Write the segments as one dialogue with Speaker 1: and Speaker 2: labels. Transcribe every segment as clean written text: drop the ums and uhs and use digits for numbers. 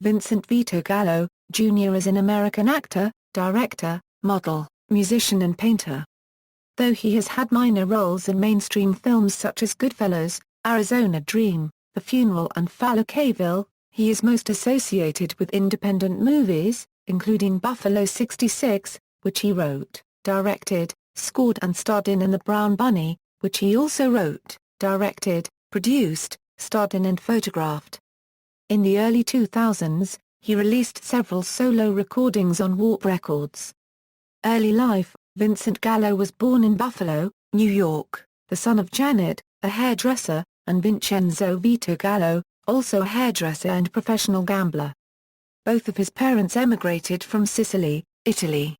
Speaker 1: Vincent Vito Gallo, Jr. is an American actor, director, model, musician and painter. Though he has had minor roles in mainstream films such as Goodfellas, Arizona Dream, The Funeral and Palookaville, he is most associated with independent movies, including Buffalo 66, which he wrote, directed, scored and starred in The Brown Bunny, which he also wrote, directed, produced, starred in and photographed. In the early 2000s, he released several solo recordings on Warp Records. Early life: Vincent Gallo was born in Buffalo, New York, the son of Janet, a hairdresser, and Vincenzo Vito Gallo, also a hairdresser and professional gambler. Both of his parents emigrated from Sicily, Italy.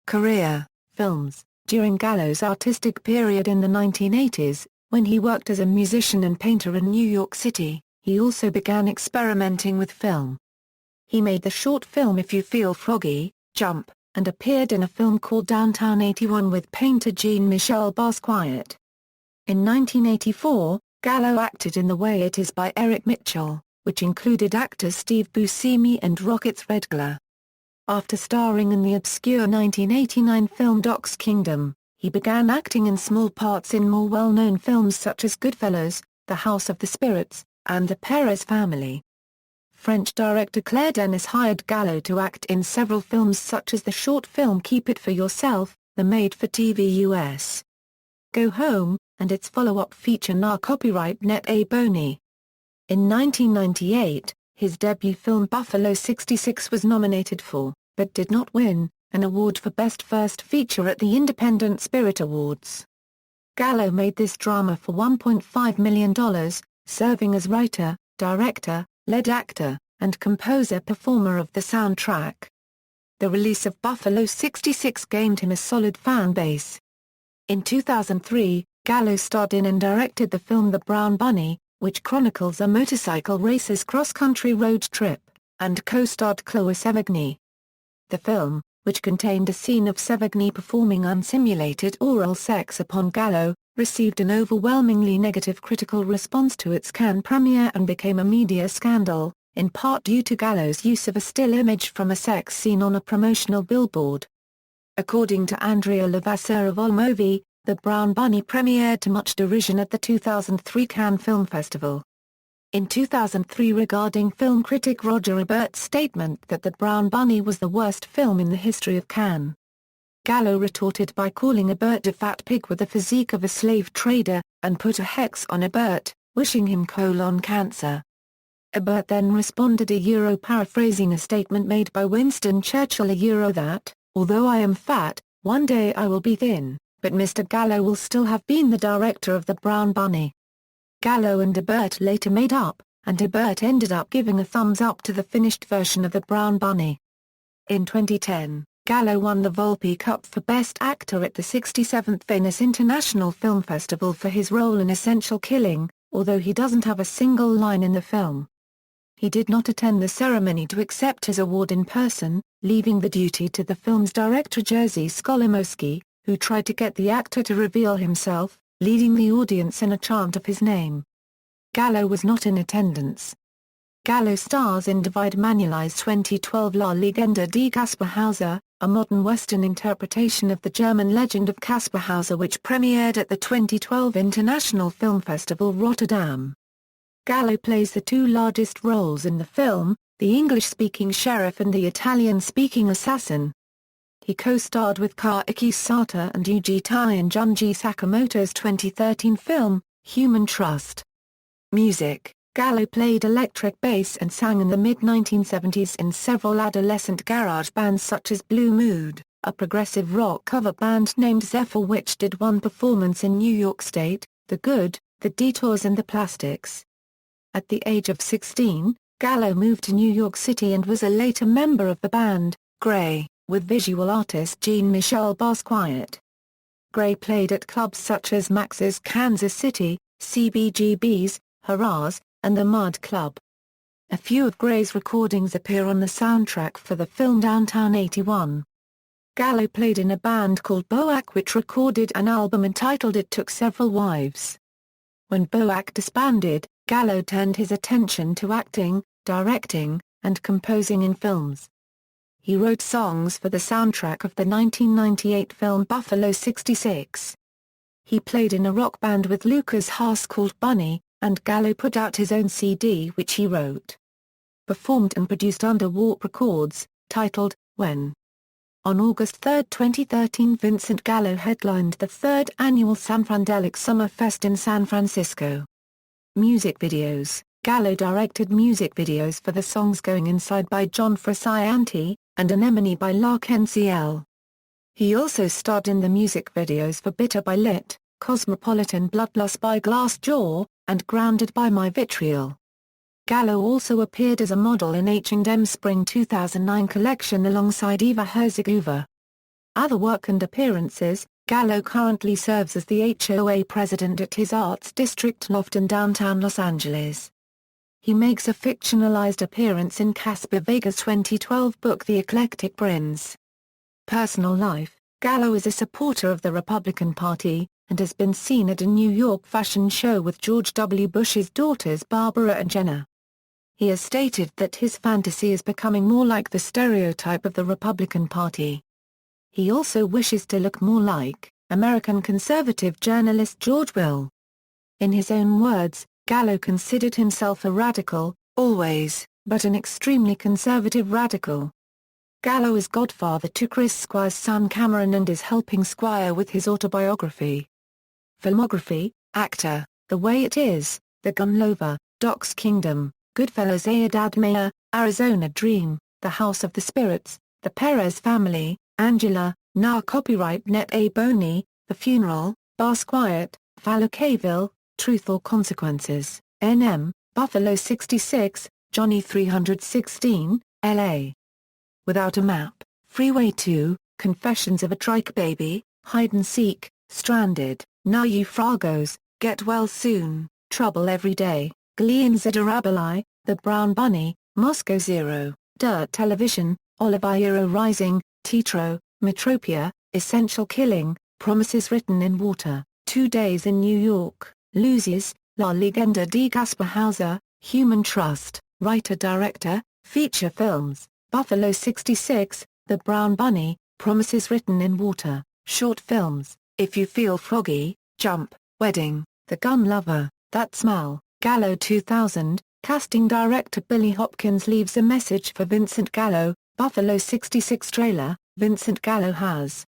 Speaker 1: Career: films. During Gallo's artistic period in the 1980s, when he worked as a musician and painter in New York City, he also began experimenting with film. He made the short film If You Feel Froggy, Jump, and appeared in a film called Downtown 81 with painter Jean-Michel Basquiat. In 1984, Gallo acted in The Way It Is by Eric Mitchell, which included actors Steve Buscemi and Rockets Redglare. After starring in the obscure 1989 film Doc's Kingdom, he began acting in small parts in more well-known films such as Goodfellas, The House of the Spirits, and The Perez Family. French director Claire Denis hired Gallo to act in several films such as the short film Keep It For Yourself, the made-for-TV U.S. Go Home, and its follow-up feature Na copyright Net A Boni. In 1998, his debut film Buffalo 66 was nominated for, but did not win, an award for Best First Feature at the Independent Spirit Awards. Gallo made this drama for $1.5 million, serving as writer, director, lead actor, and composer-performer of the soundtrack. The release of Buffalo 66 gained him a solid fan base. In 2003, Gallo starred in and directed the film The Brown Bunny, which chronicles a motorcycle racer's cross-country road trip, and co-starred Chloe Sevigny. The film, which contained a scene of Sevigny performing unsimulated oral sex upon Gallo, received an overwhelmingly negative critical response to its Cannes premiere and became a media scandal, in part due to Gallo's use of a still image from a sex scene on a promotional billboard. According to Andrea Levasseur of Allmovie, The Brown Bunny premiered to much derision at the 2003 Cannes Film Festival. In 2003, regarding film critic Roger Ebert's statement that The Brown Bunny was the worst film in the history of Cannes, Gallo retorted by calling Ebert a fat pig with the physique of a slave trader, and put a hex on Ebert, wishing him colon cancer. Ebert then responded paraphrasing a statement made by Winston Churchill that, although I am fat, one day I will be thin, but Mr. Gallo will still have been the director of The Brown Bunny. Gallo and Ebert later made up, and Ebert ended up giving a thumbs up to the finished version of The Brown Bunny. In 2010, Gallo won the Volpe Cup for Best Actor at the 67th Venice International Film Festival for his role in Essential Killing, although he doesn't have a single line in the film. He did not attend the ceremony to accept his award in person, leaving the duty to the film's director Jerzy Skolimowski, who tried to get the actor to reveal himself, leading the audience in a chant of his name. Gallo was not in attendance. Gallo stars in David Manuel's 2012 La Legenda di Kaspar Hauser, a modern Western interpretation of the German legend of Kaspar Hauser which premiered at the 2012 International Film Festival Rotterdam. Gallo plays the two largest roles in the film, the English-speaking sheriff and the Italian-speaking assassin. He co-starred with Kaiki Sata and Yuji Tai in Junji Sakamoto's 2013 film, Human Trust. Music: Gallo played electric bass and sang in the mid-1970s in several adolescent garage bands such as Blue Mood, a progressive rock cover band named Zephyr which did one performance in New York State, The Good, The Detours and The Plastics. At the age of 16, Gallo moved to New York City and was a later member of the band, Gray, with visual artist Jean-Michel Basquiat. Gray played at clubs such as Max's Kansas City, CBGB's, Hurrah's, and the Mud Club. A few of Gray's recordings appear on the soundtrack for the film Downtown 81. Gallo played in a band called Boak which recorded an album entitled It Took Several Wives. When Boak disbanded, Gallo turned his attention to acting, directing, and composing in films. He wrote songs for the soundtrack of the 1998 film Buffalo 66. He played in a rock band with Lucas Haas called Bunny, and Gallo put out his own CD which he wrote, performed and produced under Warp Records, titled, When. On August 3, 2013, Vincent Gallo headlined the third annual Sanfrandelic Summer Fest in San Francisco. Music videos. Gallo directed music videos for the songs Going Inside by John Frusciante, and Anemone by Lark NCL. He also starred in the music videos for Bitter by Lit, Cosmopolitan Bloodlust by Glassjaw, and Grounded by My Vitriol. Gallo also appeared as a model in H&M Spring 2009 collection alongside Eva Herzigova. Other work and appearances. Gallo currently serves as the HOA president at his Arts District loft in downtown Los Angeles. He makes a fictionalized appearance in Caspar Vega's 2012 book The Eclectic Prince. Personal life. Gallo is a supporter of the Republican Party, and has been seen at a New York fashion show with George W. Bush's daughters Barbara and Jenna. He has stated that his fantasy is becoming more like the stereotype of the Republican Party. He also wishes to look more like American conservative journalist George Will. In his own words, Gallo considered himself a radical, always, but an extremely conservative radical. Gallo is godfather to Chris Squire's son Cameron and is helping Squire with his autobiography. Filmography. Actor, The Way It Is, The Gun Lover, Doc's Kingdom, Goodfellas, Aedad Mayor, Arizona Dream, The House of the Spirits, The Perez Family, Angela, Now Copyright Net A. Boney, The Funeral, Basquiat, Palookaville, Truth or Consequences, N.M., Buffalo 66, Johnny 316, L.A. Without a Map, Freeway 2, Confessions of a Trike Baby, Hide and Seek, Stranded, Naufragos, Get Well Soon, Trouble Every Day, Glee in Zedorabili, The Brown Bunny, Moscow Zero, Dirt Television, Oliveira Rising, Tetro, Metropia, Essential Killing, Promises Written in Water, 2 Days in New York, Losers, La Legenda de Gaspar Hauser, Human Trust, Writer-Director, Feature Films, Buffalo 66, The Brown Bunny, Promises Written in Water, Short Films, If You Feel Froggy, Jump, Wedding, The Gun Lover, That Smell, Gallo 2000, Casting Director Billy Hopkins leaves a message for Vincent Gallo, Buffalo 66 trailer. Vincent Gallo has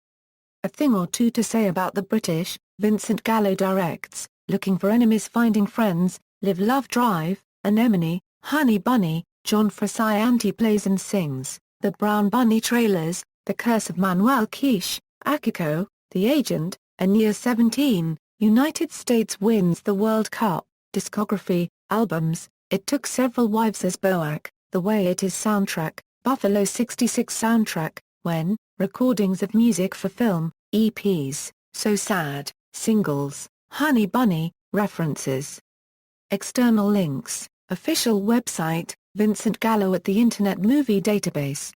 Speaker 1: a thing or two to say about the British. Vincent Gallo directs Looking for Enemies, Finding Friends, Live Love Drive, Anemone, Honey Bunny. John Frusciante plays and sings The Brown Bunny trailers, The Curse of Manuel Quiche, Akiko, The Agent, Ania 17, United States wins the World Cup. Discography, albums, It Took Several Wives as Boak, The Way It Is soundtrack, Buffalo 66 soundtrack, When, recordings of music for film, EPs, So Sad, singles, Honey Bunny, references. External links, official website, Vincent Gallo at the Internet Movie Database.